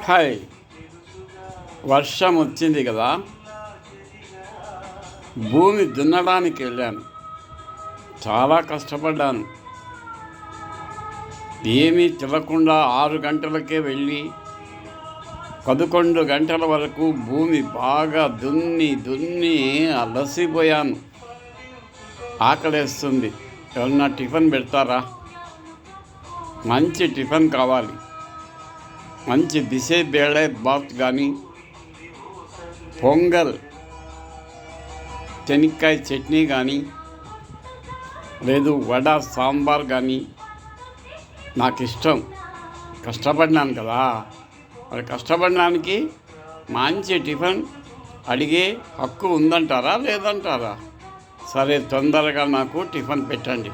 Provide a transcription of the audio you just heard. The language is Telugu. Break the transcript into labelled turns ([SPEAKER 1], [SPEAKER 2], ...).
[SPEAKER 1] హాయ్. వర్షం వచ్చింది కదా, భూమి దున్నడానికి వెళ్ళాను. చాలా కష్టపడ్డాను. ఏమీ తినకుండా 6 గంటలకే వెళ్ళి 11 గంటల వరకు భూమి బాగా దున్ని అలసిపోయాను. ఆకలేస్తుంది. ఎవరన్నా టిఫిన్ పెడతారా? మంచి టిఫిన్ కావాలి. మంచి బిసిబేళే బాత్ కానీ, పొంగల్, శనక్కాయ చట్నీ కానీ, లేదు వడ సాంబార్ కానీ నాకు ఇష్టం. కష్టపడినాను కదా, మరి కష్టపడడానికి మంచి టిఫిన్ అడిగే హక్కు ఉందంటారా లేదంటారా? సరే, తొందరగా నాకు టిఫిన్ పెట్టండి.